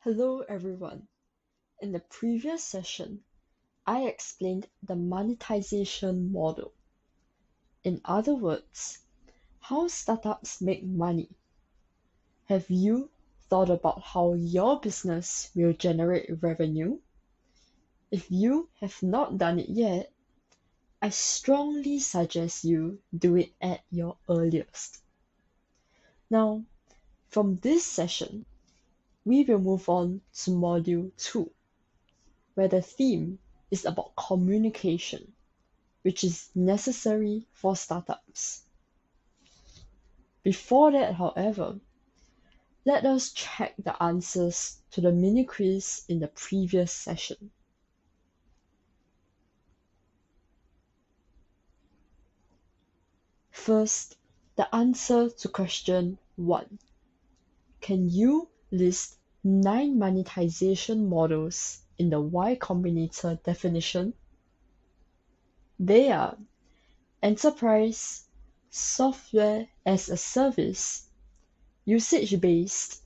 Hello everyone. In the previous session, I explained the monetization model. In other words, how startups make money. Have you thought about how your business will generate revenue? If you have not done it yet, I strongly suggest you do it at your earliest. Now, from this session, we will move on to Module 2, where the theme is about communication, which is necessary for startups. Before that, however, let us check the answers to the mini quiz in the previous session. First, the answer to question 1. Can you list 9 monetization models in the Y Combinator definition? They are enterprise, software as a service, usage-based,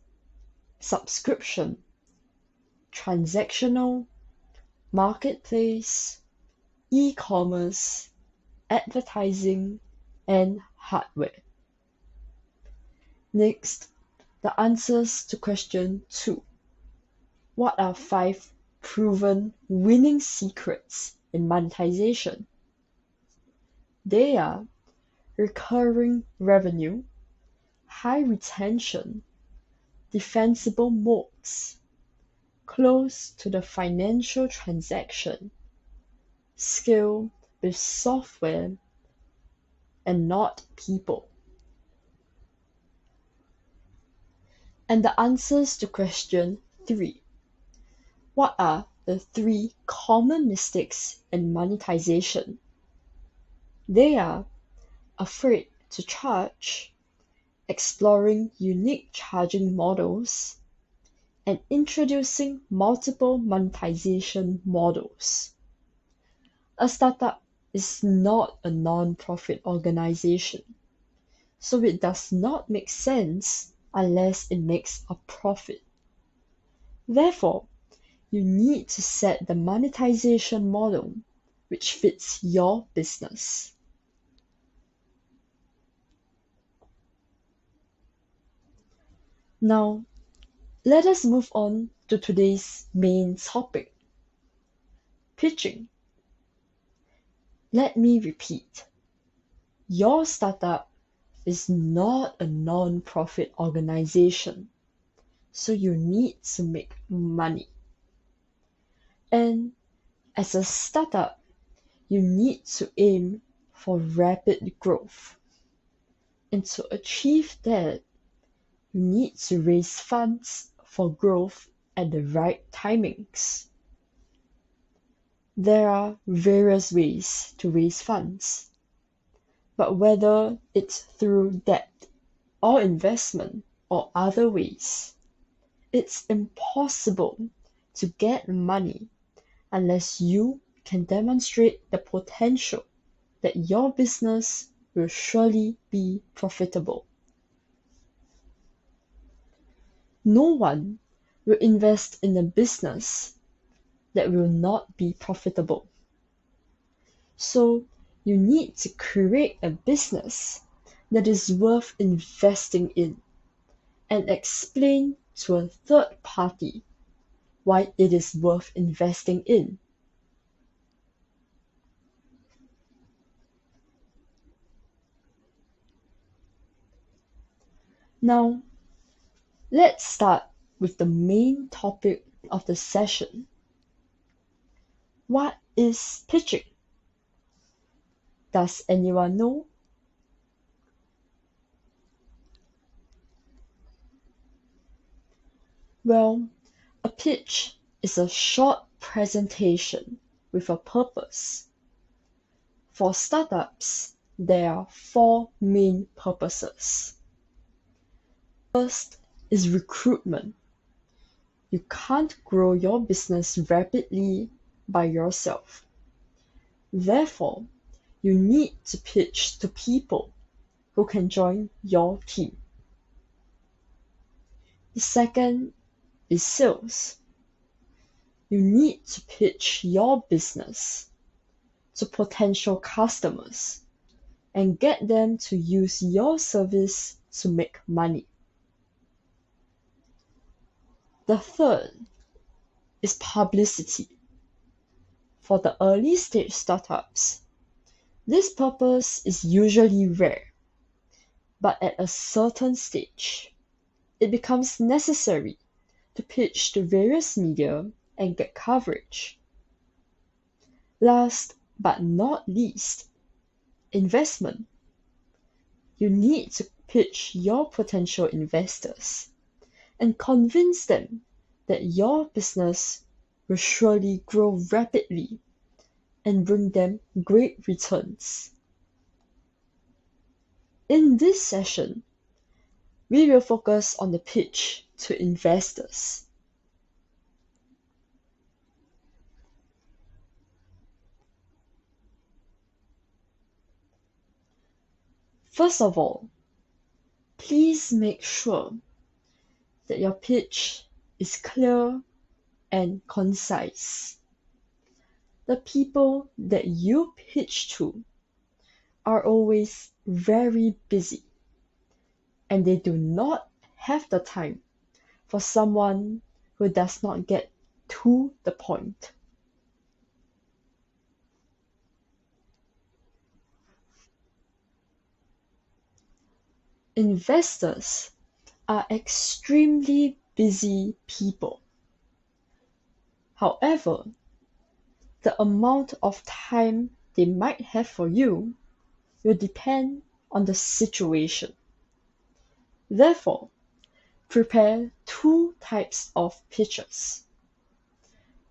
subscription, transactional, marketplace, e-commerce, advertising, and hardware. Next, the answers to question 2. What are 5 proven winning secrets in monetization? They are recurring revenue, high retention, defensible moats, close to the financial transaction, scale with software, and not people. And the answers to question 3. What are the 3 common mistakes in monetization? They are afraid to charge, exploring unique charging models, and introducing multiple monetization models. A startup is not a non-profit organization, so it does not make sense unless it makes a profit. Therefore, you need to set the monetization model which fits your business. Now, let us move on to today's main topic, pitching. Let me repeat. Your startup is not a non-profit organization, so you need to make money. And as a startup, you need to aim for rapid growth. And to achieve that, you need to raise funds for growth at the right timings. There are various ways to raise funds, but whether it's through debt or investment or other ways, it's impossible to get money unless you can demonstrate the potential that your business will surely be profitable. No one will invest in a business that will not be profitable. So you need to create a business that is worth investing in and explain to a third party why it is worth investing in. Now, let's start with the main topic of the session. What is pitching? Does anyone know? Well, a pitch is a short presentation with a purpose. For startups, there are 4 main purposes. First is recruitment. You can't grow your business rapidly by yourself. Therefore, you need to pitch to people who can join your team. The second is sales. You need to pitch your business to potential customers and get them to use your service to make money. The third is publicity. For the early stage startups, this purpose is usually rare, but at a certain stage, it becomes necessary to pitch to various media and get coverage. Last but not least, investment. You need to pitch your potential investors and convince them that your business will surely grow rapidly and bring them great returns. In this session, we will focus on the pitch to investors. First of all, please make sure that your pitch is clear and concise. The people that you pitch to are always very busy, and they do not have the time for someone who does not get to the point. Investors are extremely busy people. However, the amount of time they might have for you will depend on the situation. Therefore, prepare two types of pitches.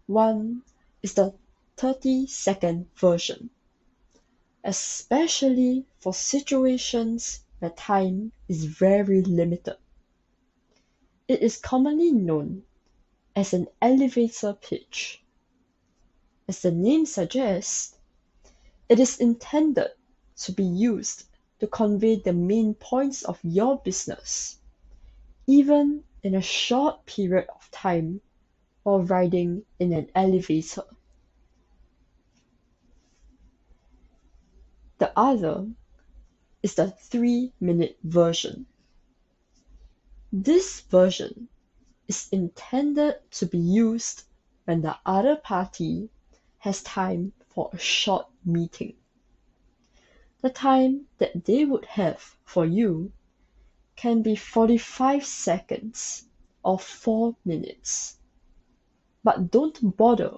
One is the 30-second version, especially for situations where time is very limited. It is commonly known as an elevator pitch. As the name suggests, it is intended to be used to convey the main points of your business, even in a short period of time while riding in an elevator. The other is the 3-minute version. This version is intended to be used when the other party has time for a short meeting. The time that they would have for you can be 45 seconds or 4 minutes. But don't bother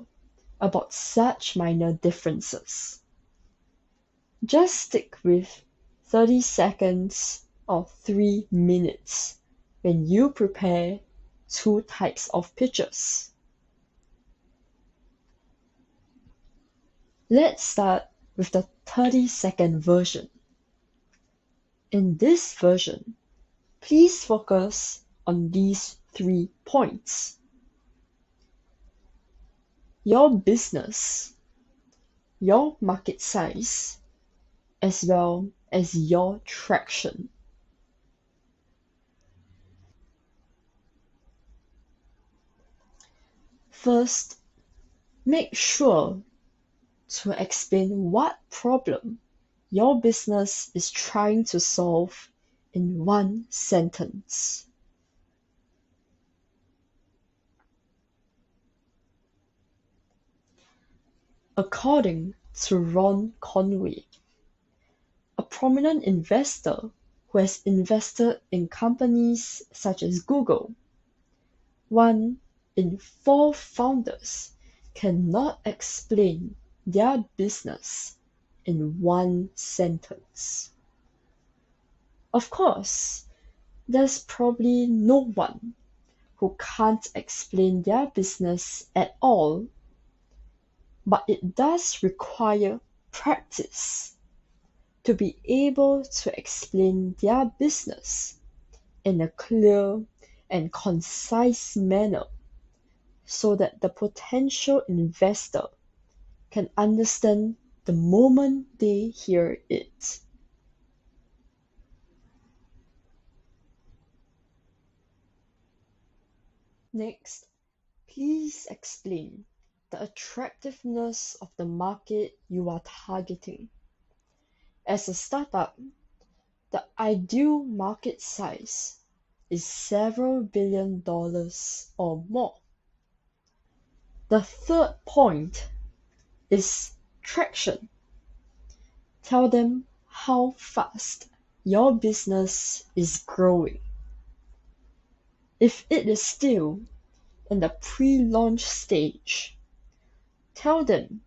about such minor differences. Just stick with 30 seconds or 3 minutes when you prepare two types of pitches. Let's start with the 30-second version. In this version, please focus on these 3 points. Your business, your market size, as well as your traction. First, make sure to explain what problem your business is trying to solve in 1 sentence. According to Ron Conway, a prominent investor who has invested in companies such as Google, 1 in 4 founders cannot explain their business in 1 sentence. Of course, there's probably no one who can't explain their business at all, but it does require practice to be able to explain their business in a clear and concise manner so that the potential investor can understand the moment they hear it. Next, please explain the attractiveness of the market you are targeting. As a startup, the ideal market size is several $billion or more. The third point is traction. Tell them how fast your business is growing. If it is still in the pre-launch stage, tell them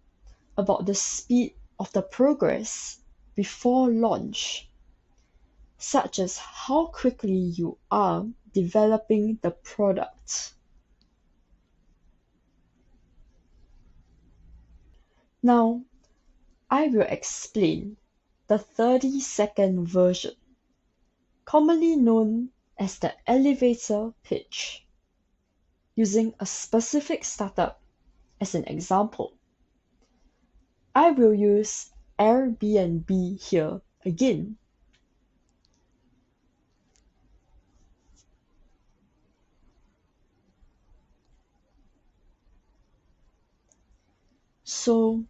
about the speed of the progress before launch, such as how quickly you are developing the product. Now, I will explain the 30-second version, commonly known as the elevator pitch, using a specific startup as an example. I will use Airbnb here again. So,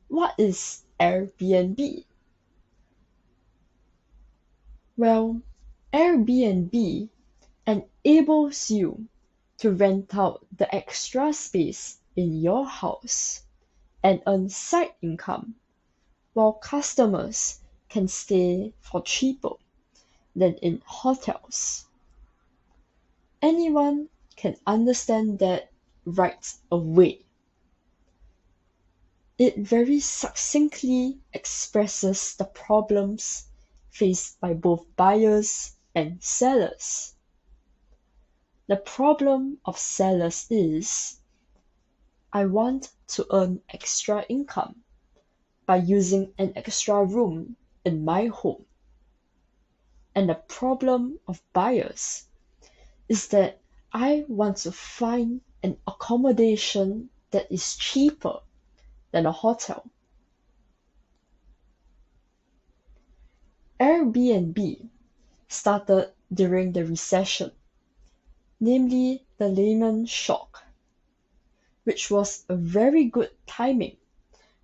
what is Airbnb? Well, Airbnb enables you to rent out the extra space in your house and earn side income, while customers can stay for cheaper than in hotels. Anyone can understand that right away. It very succinctly expresses the problems faced by both buyers and sellers. The problem of sellers is, I want to earn extra income by using an extra room in my home. And the problem of buyers is that I want to find an accommodation that is cheaper than a hotel. Airbnb started during the recession, namely the Lehman shock, which was a very good timing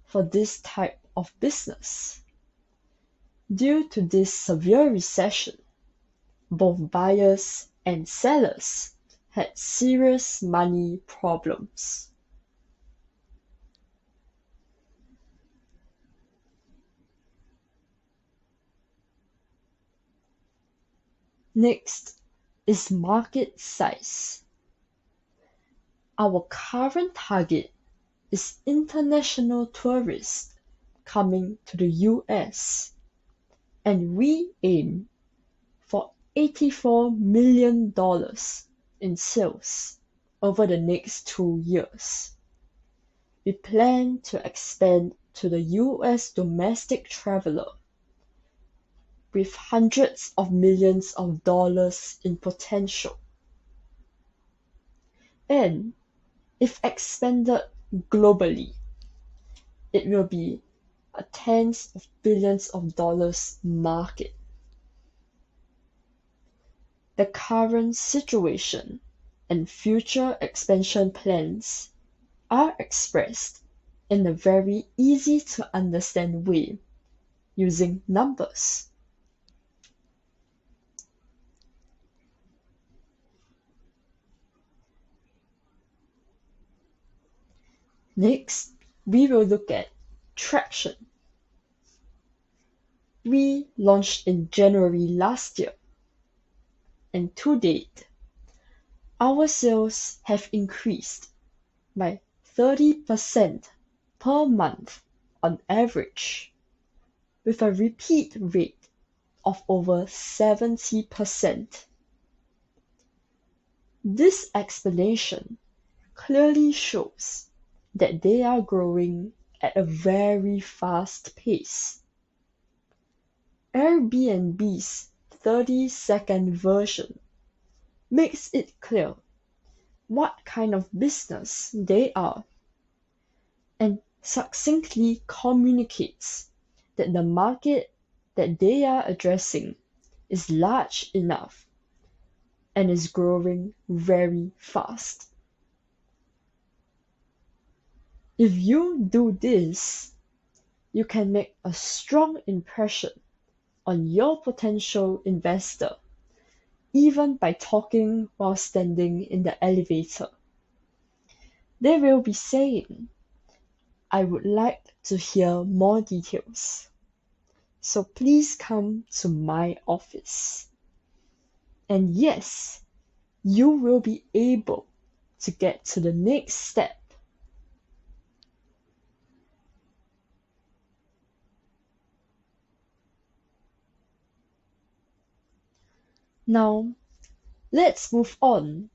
for this type of business. Due to this severe recession, both buyers and sellers had serious money problems. Next is market size. Our current target is international tourists coming to the US, and we aim for $84 million in sales over the next 2 years. We plan to expand to the US domestic traveler with hundreds of millions of dollars in potential. And if expanded globally, it will be a tens of billions of dollars market. The current situation and future expansion plans are expressed in a very easy to understand way using numbers. Next, we will look at traction. We launched in January last year, and to date, our sales have increased by 30% per month on average, with a repeat rate of over 70%. This explanation clearly shows that they are growing at a very fast pace. Airbnb's 30-second version makes it clear what kind of business they are and succinctly communicates that the market that they are addressing is large enough and is growing very fast. If you do this, you can make a strong impression on your potential investor, even by talking while standing in the elevator. They will be saying, "I would like to hear more details, so please come to my office." And yes, you will be able to get to the next step. Now, let's move on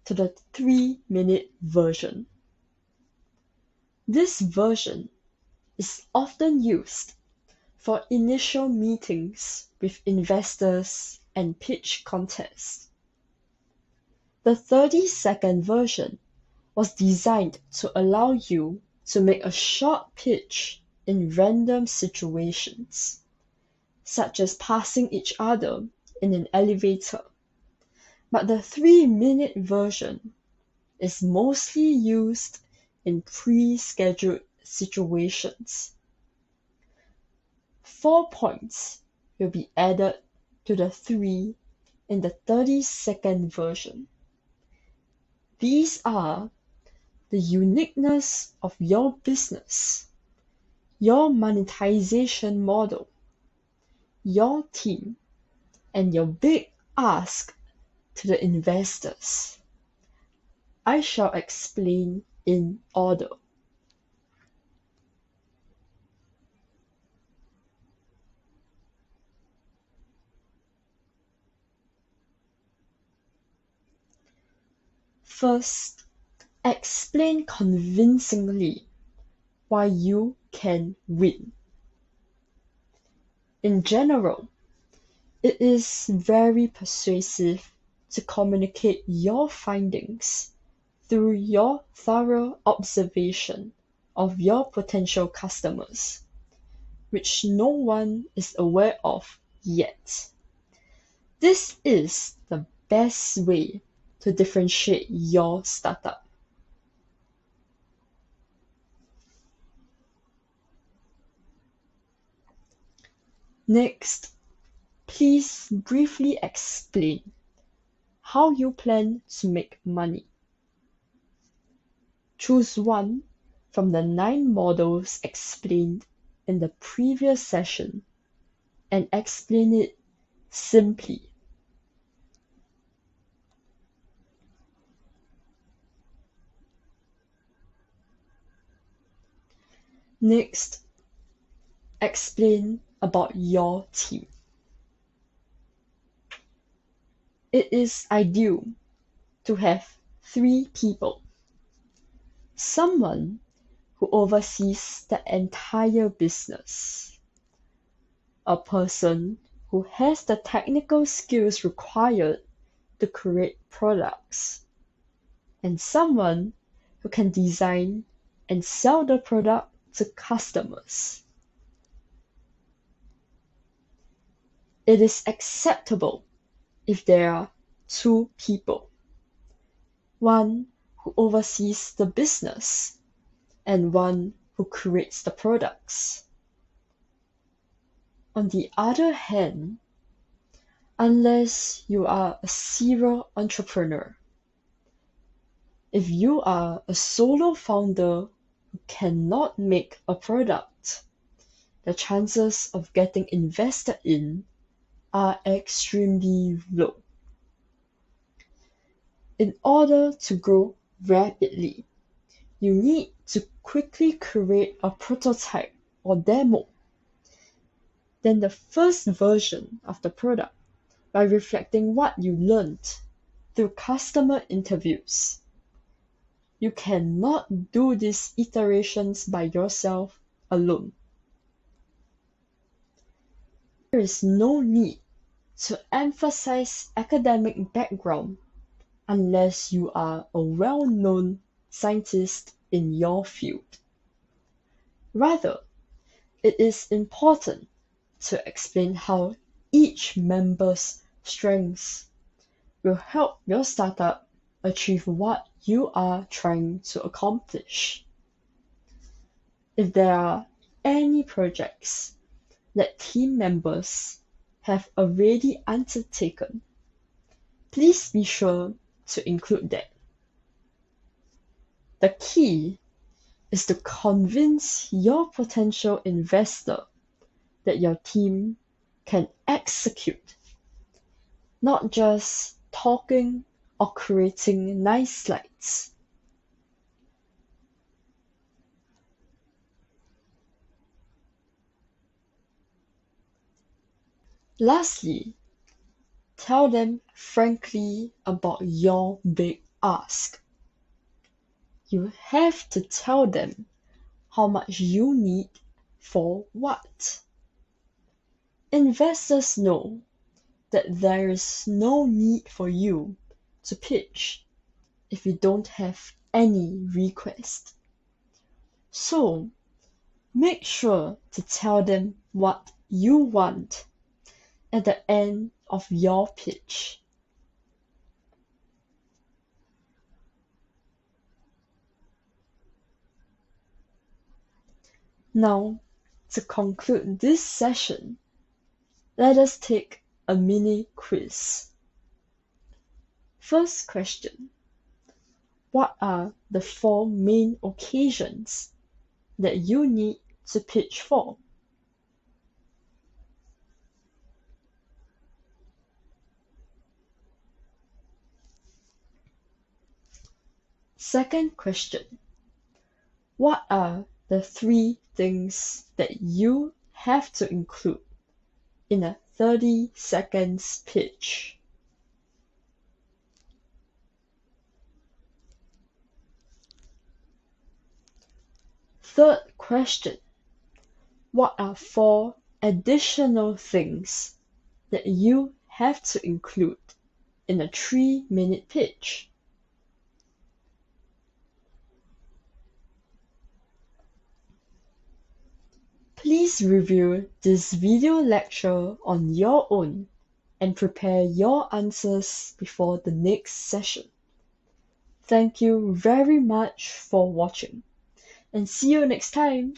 to the 3-minute version. This version is often used for initial meetings with investors and pitch contests. The 30-second version was designed to allow you to make a short pitch in random situations, such as passing each other in an elevator. But the 3-minute version is mostly used in pre-scheduled situations. 4 points will be added to the 3 in the 30-second version. These are the uniqueness of your business, your monetization model, your team, and your big ask to the investors. I shall explain in order. First, explain convincingly why you can win. In general, it is very persuasive to communicate your findings through your thorough observation of your potential customers, which no one is aware of yet. This is the best way to differentiate your startup. Next, please briefly explain how you plan to make money. Choose one from the 9 models explained in the previous session and explain it simply. Next, explain about your team. It is ideal to have 3 people. Someone who oversees the entire business. A person who has the technical skills required to create products. And someone who can design and sell the product to customers. It is acceptable if there are 2 people. One who oversees the business and one who creates the products. On the other hand, unless you are a serial entrepreneur, if you are a solo founder who cannot make a product, the chances of getting invested in are extremely low. In order to grow rapidly, you need to quickly create a prototype or demo. Then the first version of the product by reflecting what you learned through customer interviews. You cannot do these iterations by yourself alone. There is no need to emphasize academic background unless you are a well-known scientist in your field. Rather, it is important to explain how each member's strengths, will help your startup achieve what you are trying to accomplish. If there are any projects that team members have already undertaken, please be sure to include that. The key is to convince your potential investor that your team can execute, not just talking or creating nice slides. Lastly, tell them frankly about your big ask. You have to tell them how much you need for what. Investors know that there is no need for you to pitch if you don't have any request. So, make sure to tell them what you want at the end of your pitch. Now, to conclude this session, let us take a mini quiz. First question: what are the 4 main occasions that you need to pitch for? Second question: what are the 3 things that you have to include in a 30 seconds pitch? Third question: what are 4 additional things that you have to include in a 3-minute pitch? Please review this video lecture on your own and prepare your answers before the next session. Thank you very much for watching, and see you next time!